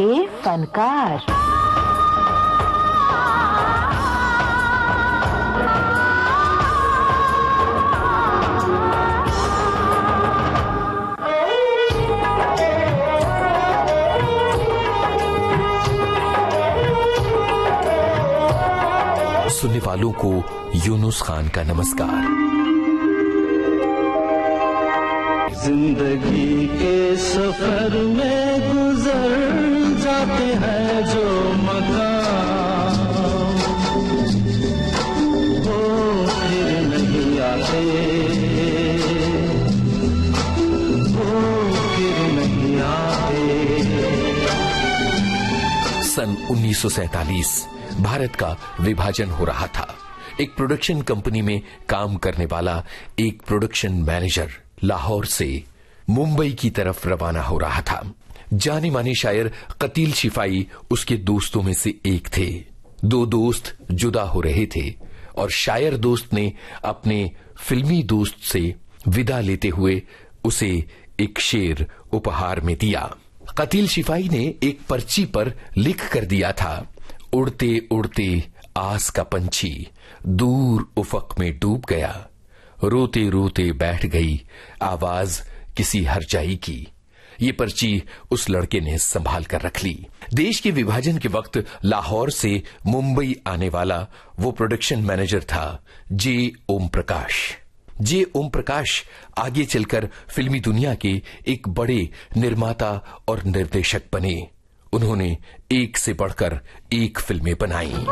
के फनकार। सुनने वालों को यूनुस खान का नमस्कार। जिंदगी के सफर में गुजर जाते हैं जो मकाम, वो फिर नहीं आते, वो फिर नहीं आते। सन 1947 भारत का विभाजन हो रहा था। एक प्रोडक्शन कंपनी में काम करने वाला एक प्रोडक्शन मैनेजर लाहौर से मुंबई की तरफ रवाना हो रहा था। जाने माने शायर कतील शिफाई उसके दोस्तों में से एक थे। दो दोस्त जुदा हो रहे थे और शायर दोस्त ने अपने फिल्मी दोस्त से विदा लेते हुए उसे एक शेर उपहार में दिया। कतील शिफाई ने एक पर्ची पर लिख कर दिया था, उड़ते उड़ते आस का पंछी दूर उफक में डूब गया, रोते रोते बैठ गई आवाज किसी हरजाई की। ये पर्ची उस लड़के ने संभाल कर रख ली। देश के विभाजन के वक्त लाहौर से मुंबई आने वाला वो प्रोडक्शन मैनेजर था जे ओम प्रकाश। जे ओम प्रकाश आगे चलकर फिल्मी दुनिया के एक बड़े निर्माता और निर्देशक बने। उन्होंने एक से बढ़कर एक फिल्में बनाई।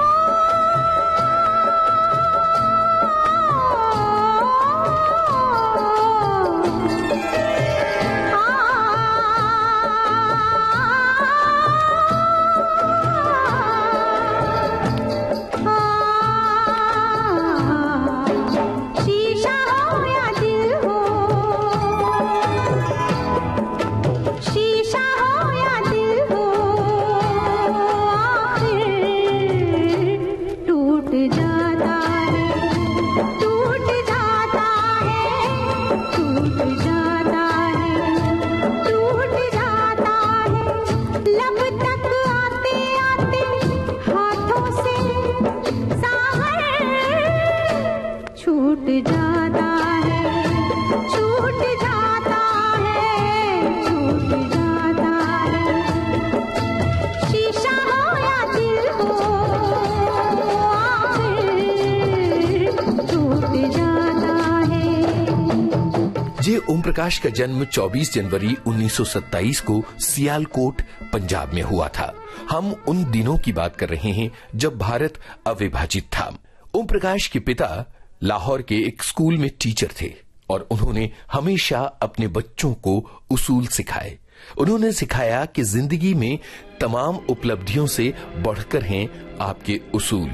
जे ओम प्रकाश का जन्म 24 जनवरी 1927 को सियालकोट पंजाब में हुआ था। हम उन दिनों की बात कर रहे हैं जब भारत अविभाजित था। ओम प्रकाश के पिता लाहौर के एक स्कूल में टीचर थे और उन्होंने हमेशा अपने बच्चों को उसूल सिखाए। उन्होंने सिखाया कि जिंदगी में तमाम उपलब्धियों से बढ़कर हैं आपके उसूल।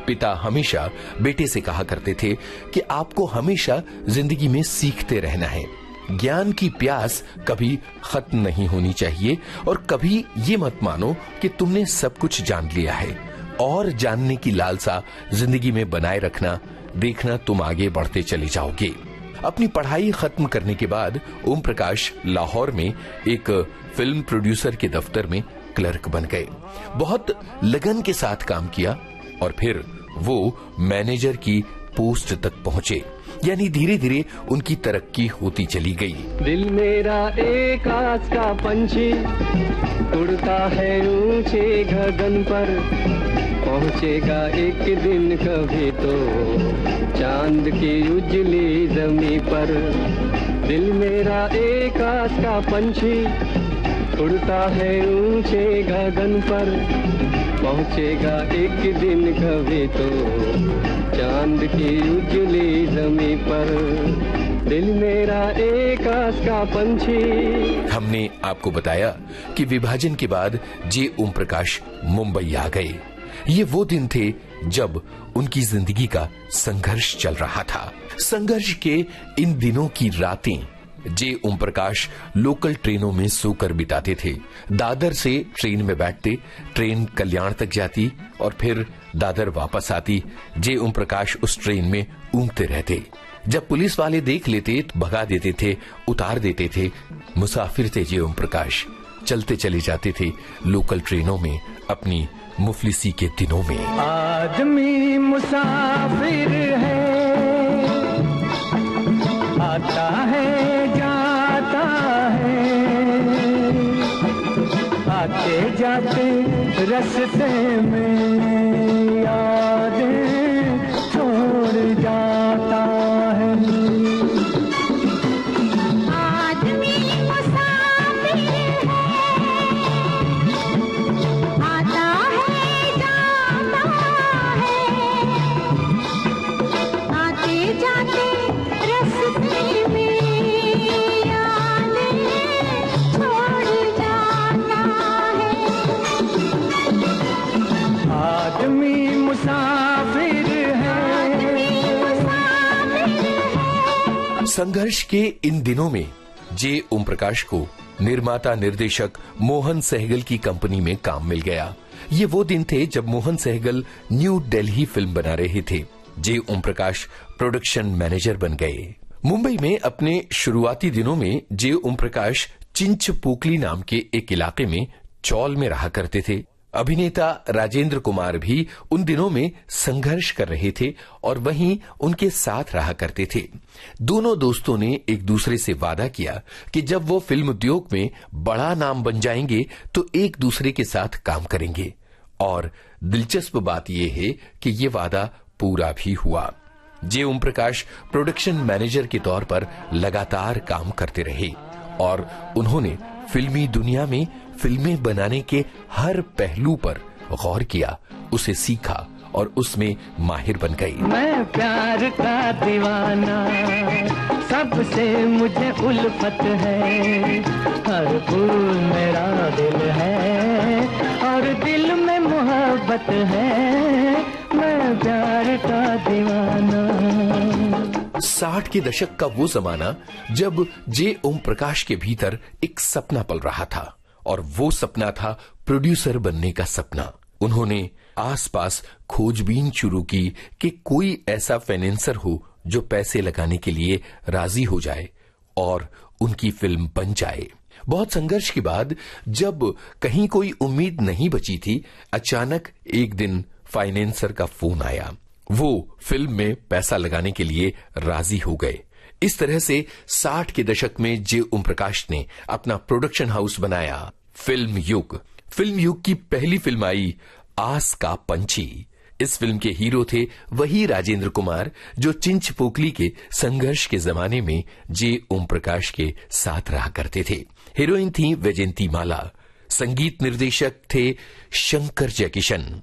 पिता हमेशा बेटे से कहा करते थे कि आपको हमेशा जिंदगी में सीखते रहना है। ज्ञान की प्यास कभी खत्म नहीं होनी चाहिए और कभी ये मत मानो कि तुमने सब कुछ जान लिया है। और जानने की लालसा जिंदगी में बनाए रखना, देखना तुम आगे बढ़ते चले जाओगे। अपनी पढ़ाई खत्म करने के बाद ओम प्रकाश लाहौर में एक फिल्म प्रोड्यूसर के दफ्तर में क्लर्क बन गए। बहुत लगन के साथ काम किया और फिर वो मैनेजर की पोस्ट तक पहुंचे। यानी धीरे धीरे उनकी तरक्की होती चली गई। दिल मेरा एक आस का पंछी उड़ता है ऊंचे गगन पर, पहुंचेगा एक दिन कभी तो चांद की उजली जमी पर। दिल मेरा एक आस का पंछी उड़ता है ऊंचे गगन पर, पहुंचेगा एक दिन कभी तो चांद की उजली जमी पर। दिल मेरा एक आस का पंछी। हमने आपको बताया कि विभाजन के बाद जे ओम प्रकाश मुंबई आ गए। ये वो दिन थे जब उनकी जिंदगी का संघर्ष चल रहा था। संघर्ष के इन दिनों की रातें जे ओम प्रकाश लोकल ट्रेनों में सोकर बिताते थे। दादर से ट्रेन में बैठते, ट्रेन कल्याण तक जाती और फिर दादर वापस आती। जे ओम प्रकाश उस ट्रेन में ऊँघते रहते। जब पुलिस वाले देख लेते तो भगा देते थे, उतार देते थे। मुसाफिर थे जे ओम प्रकाश, चलते चले जाते थे लोकल ट्रेनों में अपनी मुफलिसी के दिनों में। आदमी मुसाफिर है, आता है जाता है, आते जाते रास्ते में यादें छोड़ जाता है। आदमी मुसाफिर है, आता है जाता है, आते जाते रास्ते में यादें छोड़ जाता है। आदमी मुसाफिर है। संघर्ष के इन दिनों में जे ओम प्रकाश को निर्माता निर्देशक मोहन सहगल की कंपनी में काम मिल गया। ये वो दिन थे जब मोहन सहगल न्यू दिल्ली फिल्म बना रहे थे। जे ओम प्रकाश प्रोडक्शन मैनेजर बन गए। मुंबई में अपने शुरुआती दिनों में जे ओम प्रकाश चिंचपोकली नाम के एक इलाके में चौल में रहा करते थे। अभिनेता राजेंद्र कुमार भी उन दिनों में संघर्ष कर रहे थे और वहीं उनके साथ रहा करते थे। दोनों दोस्तों ने एक दूसरे से वादा किया कि जब वो फिल्म उद्योग में बड़ा नाम बन जाएंगे तो एक दूसरे के साथ काम करेंगे। और दिलचस्प बात यह है कि ये वादा पूरा भी हुआ। जे ओम प्रकाश प्रोडक्शन मैनेजर के तौर पर लगातार काम करते रहे और उन्होंने फिल्मी दुनिया में फिल्में बनाने के हर पहलू पर गौर किया, उसे सीखा और उसमें माहिर बन गई। मैं प्यार का दीवाना, सबसे मुझे उल्फत है, हर फूल मेरा दिल है और दिल में मोहब्बत है, मैं प्यार का दीवाना। 60 के दशक का वो जमाना जब जे ओम प्रकाश के भीतर एक सपना पल रहा था और वो सपना था प्रोड्यूसर बनने का सपना। उन्होंने आसपास खोजबीन शुरू की कि कोई ऐसा फाइनेंसर हो जो पैसे लगाने के लिए राजी हो जाए और उनकी फिल्म बन जाए। बहुत संघर्ष के बाद जब कहीं कोई उम्मीद नहीं बची थी, अचानक एक दिन फाइनेंसर का फोन आया। वो फिल्म में पैसा लगाने के लिए राजी हो गए। इस तरह से 60 के दशक में जे ओम प्रकाश ने अपना प्रोडक्शन हाउस बनाया, फिल्म युग। फिल्म युग की पहली फिल्म आई आस का पंछी। इस फिल्म के हीरो थे वही राजेंद्र कुमार जो चिंचपोकली के संघर्ष के जमाने में जे ओम प्रकाश के साथ रहा करते थे। हीरोइन थी वैजयंती माला, संगीत निर्देशक थे शंकर जयकिशन।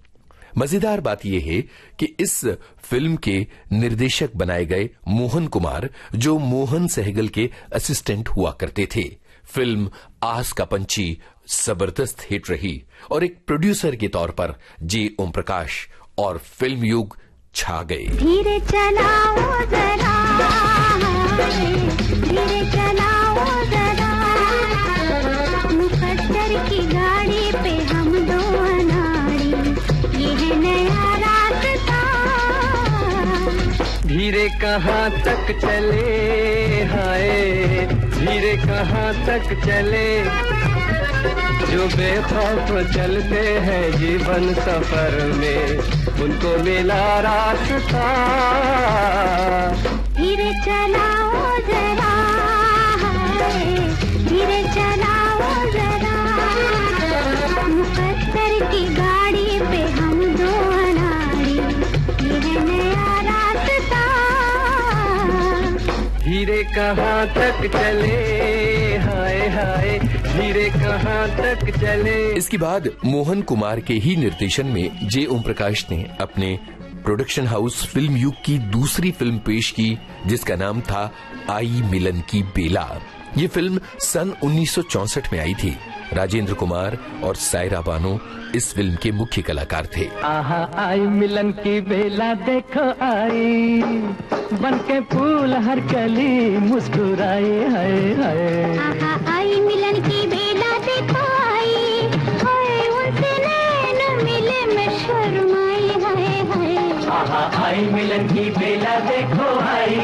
मजेदार बात यह है कि इस फिल्म के निर्देशक बनाए गए मोहन कुमार जो मोहन सहगल के असिस्टेंट हुआ करते थे। फिल्म आस का पंछी जबरदस्त हिट रही और एक प्रोड्यूसर के तौर पर जे ओम प्रकाश और फिल्म युग छा गए। धीरे चलाओ जरा, धीरे चलाओ जरा, मुकद्दर की गाड़ी पे हम दो अनाड़ी, ये है नया रास्ता। धीरे कहाँ तक चले हाय, धीरे कहाँ तक चले, जो बेखौफ चलते हैं जीवन सफर में, उनको मिला रास्ता। धीरे चलाओ जरा, धीरे चलाओ जरा, मुकद्दर की गाड़ी पे हम दो अनाड़ी, ये है नया रास्ता। धीरे कहाँ तक चले हाय हाय, धीरे कहाँ तक चले। इसके बाद मोहन कुमार के ही निर्देशन में जे ओम प्रकाश ने अपने प्रोडक्शन हाउस फिल्म युग की दूसरी फिल्म पेश की जिसका नाम था आई मिलन की बेला। ये फिल्म सन 1964 में आई थी। राजेंद्र कुमार और सायरा बानो इस फिल्म के मुख्य कलाकार थे। आहा आई मिलन की बेला देखो आई, बनके फूल हर कली मुस्कुराई हाय हाय। आहा आई मिलन की बेला देखो आई, हाय उनसे नैन मिले मैं शर्माई हाय हाय। आहा आई मिलन की बेला देखो आई,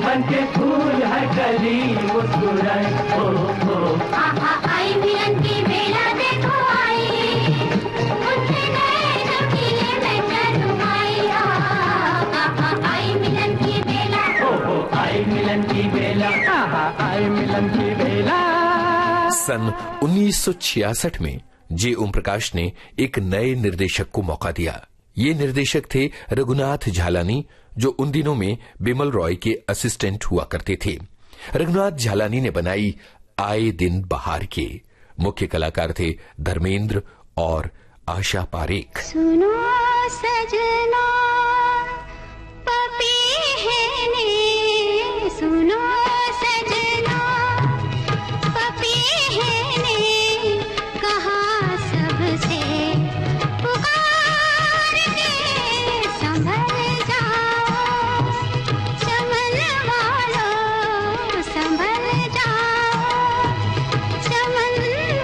बनके फूल हर कली मुस्कुराई। ओ आहा आई मिलन मिलन की बेला, आए मिलन की बेला। सन 1966 में जे ओम प्रकाश ने एक नए निर्देशक को मौका दिया। ये निर्देशक थे रघुनाथ झालानी, जो उन दिनों में बिमल रॉय के असिस्टेंट हुआ करते थे। रघुनाथ झालानी ने बनाई आए दिन बहार के। मुख्य कलाकार थे धर्मेंद्र और आशा पारेख। सुनो सजना पपीहने, सुनो सजना पपीहने, कहा सबसे पुकार के संभल जाओ, चमन वालों संभल जाओ, चमन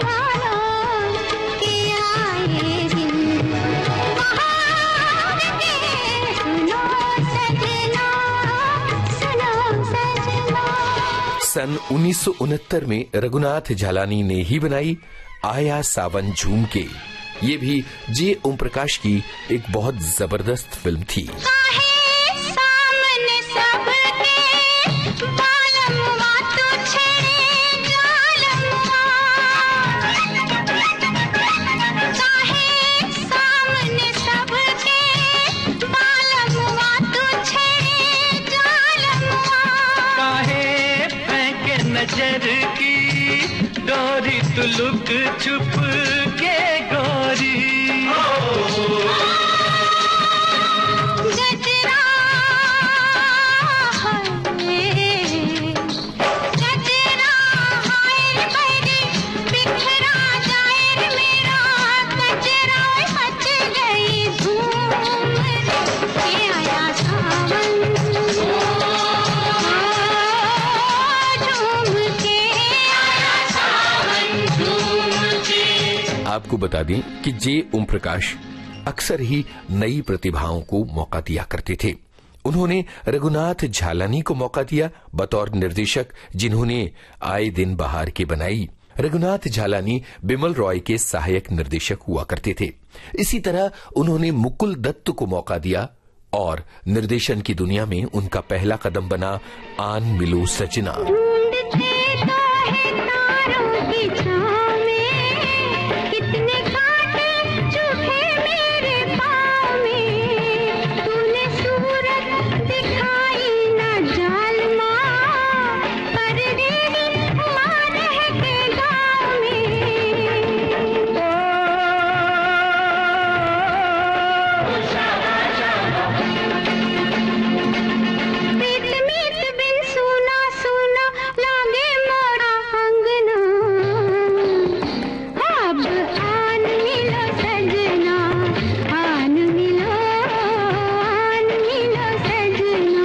वालों के आए दिन बहार के, सुनो सजना, सुनो सजना। सन 1969 में रघुनाथ झालानी ने ही बनाई आया सावन झूम के। ये भी जे ओम प्रकाश की एक बहुत जबरदस्त फिल्म थी। काहे सामने सबके बालमवा तुझे जालमवा, काहे सामने सबके बालमवा तुझे जालमवा, काहे फेंके नजर की डोरी तू लुक छुप के गोरी। गजरा है, गजरा हाय बड़ी बिखरा जाए मेरा गजरा, मच गई धूम के आया सावन झूम के, आया सावन झूम के। आपको बता दें कि जे ओम प्रकाश अक्सर ही नई प्रतिभाओं को मौका दिया करते थे। उन्होंने रघुनाथ झालानी को मौका दिया बतौर निर्देशक, जिन्होंने आए दिन बहार के बनाई। रघुनाथ झालानी बिमल रॉय के सहायक निर्देशक हुआ करते थे। इसी तरह उन्होंने मुकुल दत्त को मौका दिया और निर्देशन की दुनिया में उनका पहला कदम बना आन मिलो सजना। ढूंढते तो है तारों की छाँव में, कितने कांटे चुभे मेरे पाँव में, तूने सूरत दिखाई न जालमा, पर रेडी माँ रह के गाँव में। मीत मीत बिन सुना सुना लागे मोरा अंगना, अब आन मिलो सजना, आन मिलो सजना।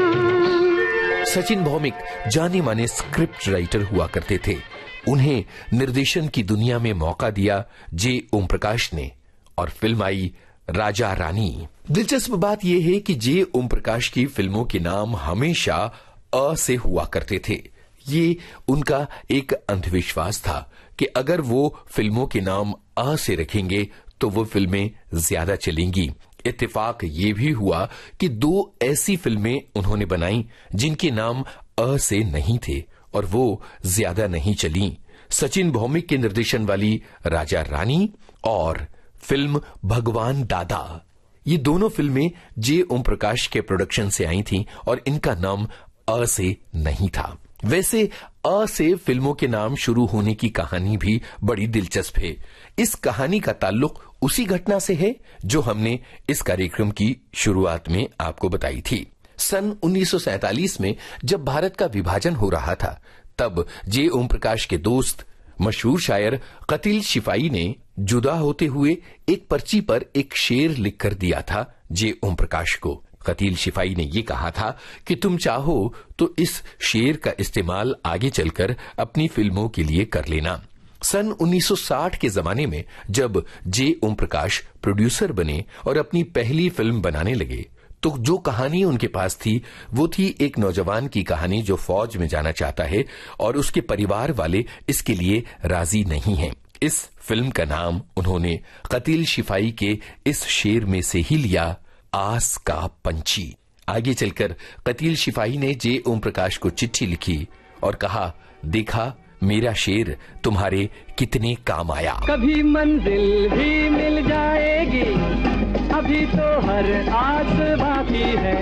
सचिन भौमिक जाने माने स्क्रिप्ट राइटर हुआ करते थे। उन्हें निर्देशन की दुनिया में मौका दिया जे ओम प्रकाश ने और फिल्म आई राजा रानी। दिलचस्प बात यह है कि जे ओम प्रकाश की फिल्मों के नाम हमेशा अ से हुआ करते थे। ये उनका एक अंधविश्वास था कि अगर वो फिल्मों के नाम अ से रखेंगे तो वो फिल्में ज्यादा चलेंगी। इत्तेफाक ये भी हुआ कि 2 ऐसी फिल्में उन्होंने बनाई जिनके नाम अ से नहीं थे और वो ज्यादा नहीं चली। सचिन भौमिक के निर्देशन वाली राजा रानी और फिल्म भगवान दादा, ये दोनों फिल्में जे ओम प्रकाश के प्रोडक्शन से आई थीं और इनका नाम अ से नहीं था। वैसे अ से फिल्मों के नाम शुरू होने की कहानी भी बड़ी दिलचस्प है। इस कहानी का ताल्लुक उसी घटना से है जो हमने इस कार्यक्रम की शुरुआत में आपको बताई थी। सन 1947 में जब भारत का विभाजन हो रहा था, तब जे ओम प्रकाश के दोस्त मशहूर शायर कतील शिफाई ने जुदा होते हुए एक पर्ची पर एक शेर लिखकर दिया था जे ओम प्रकाश को। कतील शिफाई ने यह कहा था कि तुम चाहो तो इस शेर का इस्तेमाल आगे चलकर अपनी फिल्मों के लिए कर लेना। सन 1960 के जमाने में जब जे ओम प्रकाश प्रोड्यूसर बने और अपनी पहली फिल्म बनाने लगे, तो जो कहानी उनके पास थी वो थी एक नौजवान की कहानी जो फौज में जाना चाहता है और उसके परिवार वाले इसके लिए राजी नहीं हैं। इस फिल्म का नाम उन्होंने कतील शिफाई के इस शेर में से ही लिया, आस का पंछी। आगे चलकर कतील शिपाही ने जे ओम प्रकाश को चिट्ठी लिखी और कहा, देखा मेरा शेर तुम्हारे कितने काम आया। कभी मंजिल भी मिल जाएगी, अभी तो हर आस बाकी है,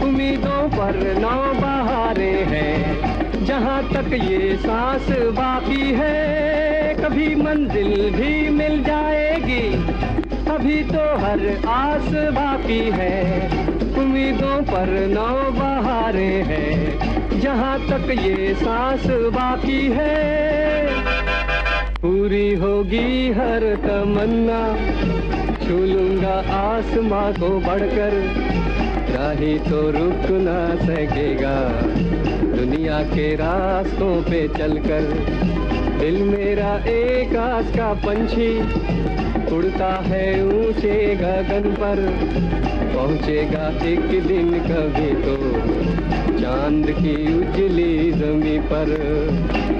उम्मीदों पर नौ बहारें हैं, जहाँ तक ये सांस बाकी है। कभी मंजिल भी मिल जाएगी, अभी तो हर आस बाकी है, उम्मीदों पर नौ बहारें हैं, जहाँ तक ये सांस बाकी है। पूरी होगी हर तमन्ना, छू लूंगा आसमां को बढ़कर, राही तो रुक ना सकेगा दुनिया के रास्तों पे चलकर। दिल मेरा एक आस का पंछी, उड़ता है ऊंचे गगन पर, पहुंचेगा एक दिन कभी तो चांद की उजली जमीन पर।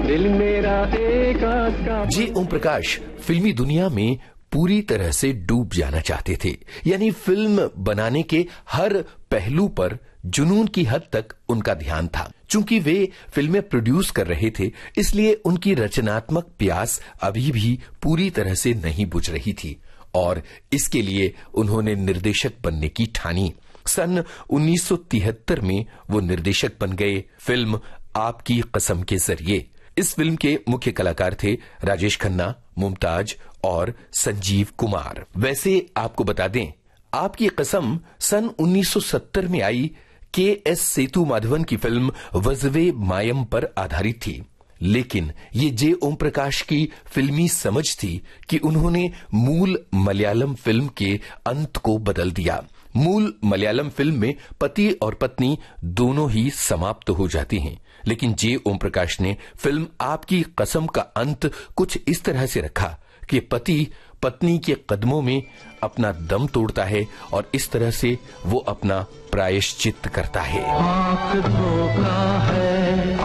दिल मेरा एक आस का। जे ओम प्रकाश फिल्मी दुनिया में पूरी तरह से डूब जाना चाहते थे, यानी फिल्म बनाने के हर पहलू पर जुनून की हद तक उनका ध्यान था। चूंकि वे फिल्में प्रोड्यूस कर रहे थे, इसलिए उनकी रचनात्मक प्यास अभी भी पूरी तरह से नहीं बुझ रही थी और इसके लिए उन्होंने निर्देशक बनने की ठानी। सन 1973 में वो निर्देशक बन गए फिल्म आपकी कसम के जरिए। इस फिल्म के मुख्य कलाकार थे राजेश खन्ना, मुमताज और संजीव कुमार। वैसे आपको बता दें, आपकी कसम सन 1970 में आई के.एस. सेतु माधवन की फिल्म वज़वे मायम पर आधारित थी, लेकिन ये जे ओम प्रकाश की फिल्मी समझ थी कि उन्होंने मूल मलयालम फिल्म के अंत को बदल दिया। मूल मलयालम फिल्म में पति और पत्नी दोनों ही समाप्त हो जाती हैं, लेकिन जे ओम प्रकाश ने फिल्म आपकी कसम का अंत कुछ इस तरह से रखा कि पति पत्नी के कदमों में अपना दम तोड़ता है और इस तरह से वो अपना प्रायश्चित करता है। आँख धोखा है,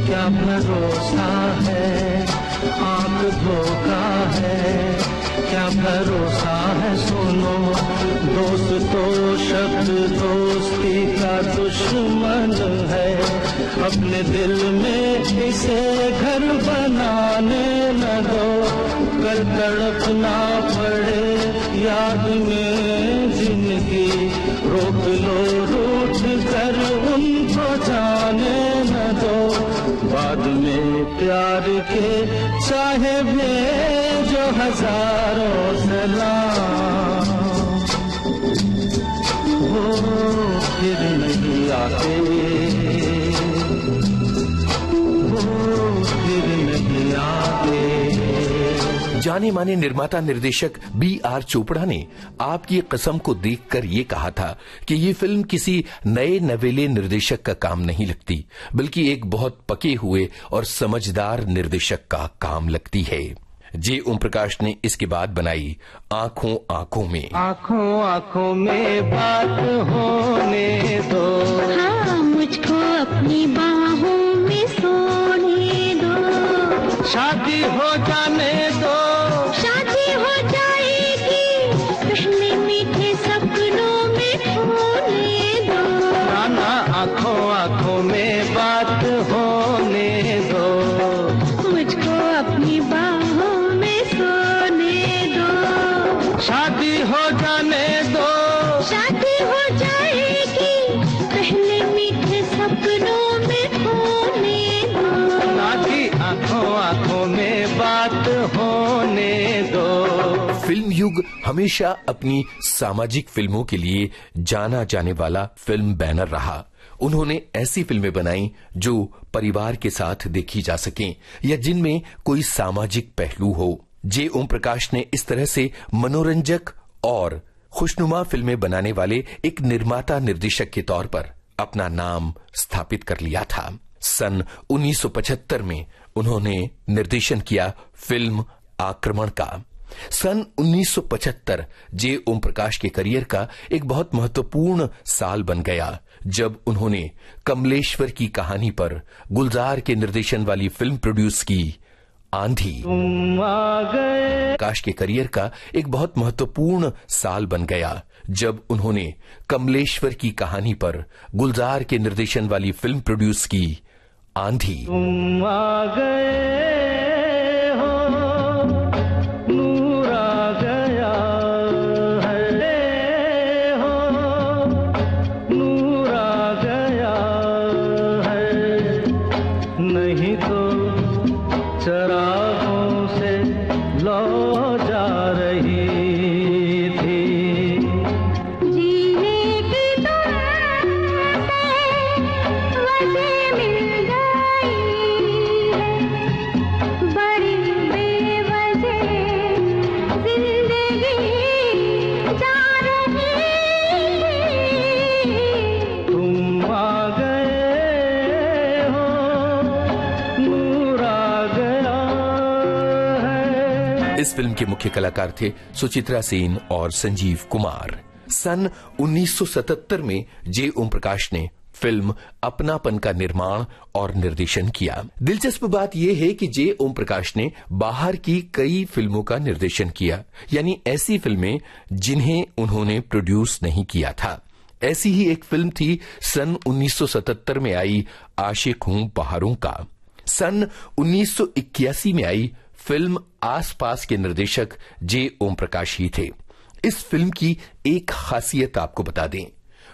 क्या भरोसा है, आँख धोखा है, क्या भरोसा है। सुनो दोस्त तो शब्द दोस्ती का दुश्मन है, अपने दिल में इसे घर बनाने न दो, कल तड़पना पड़े याद में जिंदगी, रोक लो रूठ कर उनको जाने न दो, बाद में प्यार के चाहे भेजो हजारों सलाम, वो फिर नहीं आते, वो फिर नहीं आते। जाने माने निर्माता निर्देशक B.R. चोपड़ा ने आपकी कसम को देखकर ये कहा था कि ये फिल्म किसी नए नवेले निर्देशक का काम नहीं लगती, बल्कि एक बहुत पके हुए और समझदार निर्देशक का काम लगती है। जे ओम प्रकाश ने इसके बाद बनाई आंखों आंखों में। आंखों आंखों में बात होने दो, हाँ मुझको अपनी बाहों में सोने दो, शादी हो जाने दो, शादी हो जाएगी, पहले मीठे सपनों में खोने दो, नाना आंखों आंखों में बात होने दो, मुझको अपनी बाहों में सोने दो, शादी हो जाने दो, शादी हो जाएगी, पहले मीठे सपनों में खोने दो, नाची आंखों आंखों में बात होने दो। फिल्म युग हमेशा अपनी सामाजिक फिल्मों के लिए जाना जाने वाला फिल्म बैनर रहा। उन्होंने ऐसी फिल्में बनाई जो परिवार के साथ देखी जा सकें या जिनमें कोई सामाजिक पहलू हो। जे ओम प्रकाश ने इस तरह से मनोरंजक और खुशनुमा फिल्में बनाने वाले एक निर्माता निर्देशक के तौर पर अपना नाम स्थापित कर लिया था। सन 1975 में उन्होंने निर्देशन किया फिल्म आक्रमण का। सन 1975 जे ओम प्रकाश के करियर का एक बहुत महत्वपूर्ण साल बन गया, जब उन्होंने कमलेश्वर की कहानी पर गुलजार के निर्देशन वाली फिल्म प्रोड्यूस की आंधी। तुम आ गए, प्रकाश के करियर का एक बहुत महत्वपूर्ण साल बन गया, जब उन्होंने कमलेश्वर की कहानी पर गुलजार के निर्देशन वाली फिल्म प्रोड्यूस की आंधी। तुम आ गए हो, नूर आ गया है हो, नूर आ गया है, नहीं तो चरागों से लौ जा रही थी। जीने की तुमसे वजह मिल गई है, बड़ी बेवजह जिंदगी जा रही है। तुम आ गए हो, नूर आ गया है। इस फिल्म के मुख्य कलाकार थे सुचित्रा सेन और संजीव कुमार। सन 1977 में जे ओम प्रकाश ने फिल्म अपनापन का निर्माण और निर्देशन किया। दिलचस्प बात यह है कि जे ओम प्रकाश ने बाहर की कई फिल्मों का निर्देशन किया, यानी ऐसी फिल्में जिन्हें उन्होंने प्रोड्यूस नहीं किया था। ऐसी ही एक फिल्म थी सन 1977 में आई आशिक हूं बहारों का। सन 1981 में आई फिल्म आसपास के निर्देशक जे ओम प्रकाश ही थे। इस फिल्म की एक खासियत आपको बता दें,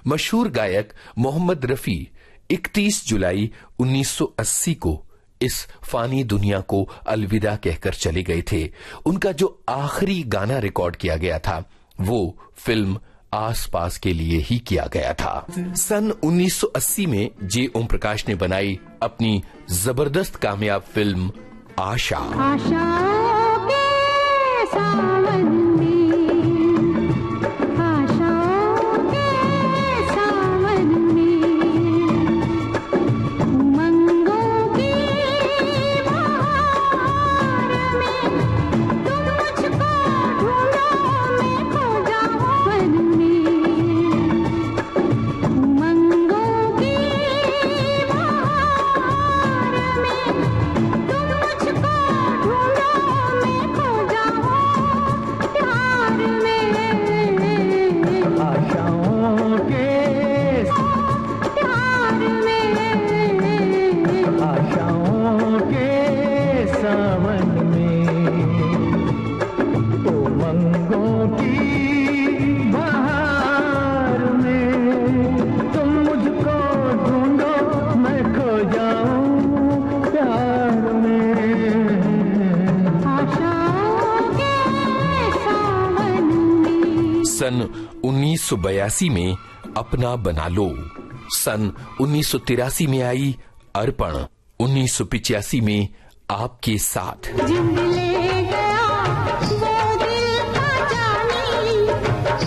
मशहूर गायक मोहम्मद रफी 31 जुलाई 1980 को इस फानी दुनिया को अलविदा कहकर चले गए थे। उनका जो आखिरी गाना रिकॉर्ड किया गया था वो फिल्म आसपास के लिए ही किया गया था। सन 1980 में जे ओम प्रकाश ने बनाई अपनी जबरदस्त कामयाब फिल्म आशा। आशाओं के सावन में, आशाओं के सावन में, उमंगों की बहार में, तुम मुझको ढूंढो मैं खो जाऊं वन में, उमंगों की बहार में, तुम मुझको ढूंढो मैं खो जाऊं प्यार में, आशाओं के प्यार में, आशाओं के सावन में, उमंगों की बहार में, तुम मुझको ढूंढो मैं खो जाऊं प्यार में। आशाओं के सावन में। सन 1982 में अपना बना लो। सन 1983 में आई अर्पण। 1985 में आपके साथ। जिंद ले गया वो दिल का जानी,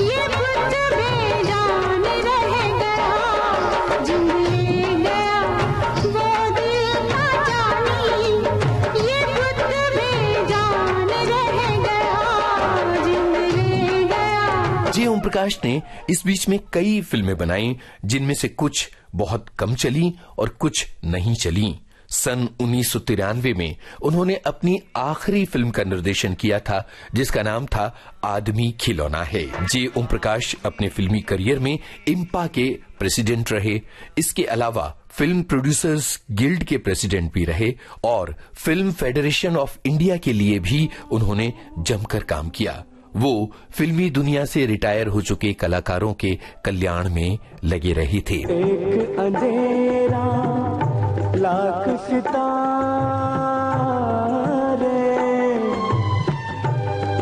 ये कुछ बेजान रह गया। जिंद ले गया वो दिल का जानी, ये कुछ बेजान रह गया। जिंद ले गया। जे ओम प्रकाश ने इस बीच में कई फिल्में बनाई, जिनमें से कुछ बहुत कम चली और कुछ नहीं चली। सन 1993 में उन्होंने अपनी आखिरी फिल्म का निर्देशन किया था, जिसका नाम था आदमी खिलौना है। जे ओम प्रकाश अपने फिल्मी करियर में इम्पा के प्रेसिडेंट रहे। इसके अलावा फिल्म प्रोड्यूसर्स गिल्ड के प्रेसिडेंट भी रहे और फिल्म फेडरेशन ऑफ इंडिया के लिए भी उन्होंने जमकर काम किया। वो फिल्मी दुनिया से रिटायर हो चुके कलाकारों के कल्याण में लगे रहे थे। एक अंधेरा लाख सितारे,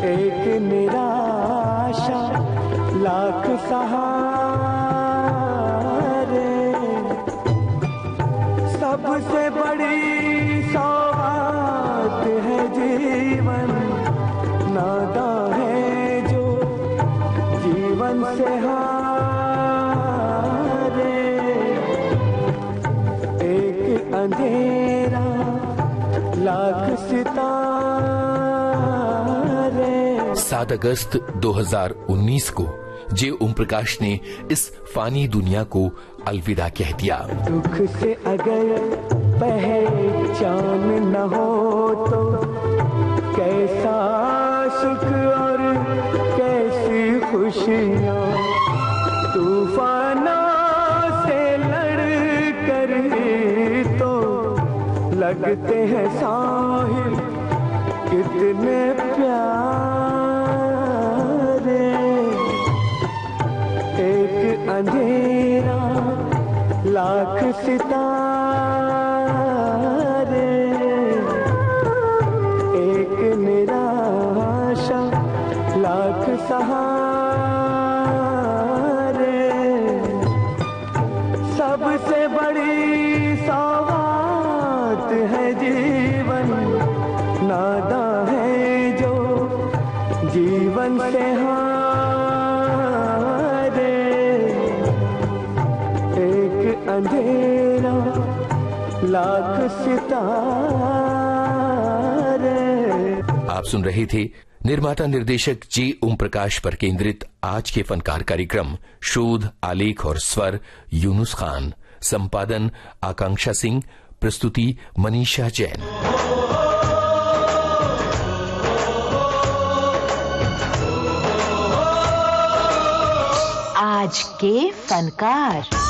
एक निराशा लाख सहारे, सबसे बड़ी सौगात है जीवन, नादा है जो जीवन से हारे। एक अंधेरा लाख सितारे। 7 अगस्त 2019 को जे ओम प्रकाश ने इस फानी दुनिया को अलविदा कह दिया। दुख से अगर पहचान न हो तो कैसा सुख और कैसी खुशियाँ। तूफानों से लड़ कर तो लगते हैं साहिल कितने प्यारे। एक अंधेरा लाख सितारे, एक निराशा लाख सहारे। सबसे बड़ी सौगात है जीवन, नादा है जो जीवन से हारे। एक अंधेरा लाख सितारे। आप सुन रहे थे निर्माता निर्देशक जी ओम प्रकाश पर केंद्रित आज के फनकार कार्यक्रम। शोध, आलेख और स्वर यूनुस खान, संपादन आकांक्षा सिंह, प्रस्तुति मनीषा जैन। आज के फनकार।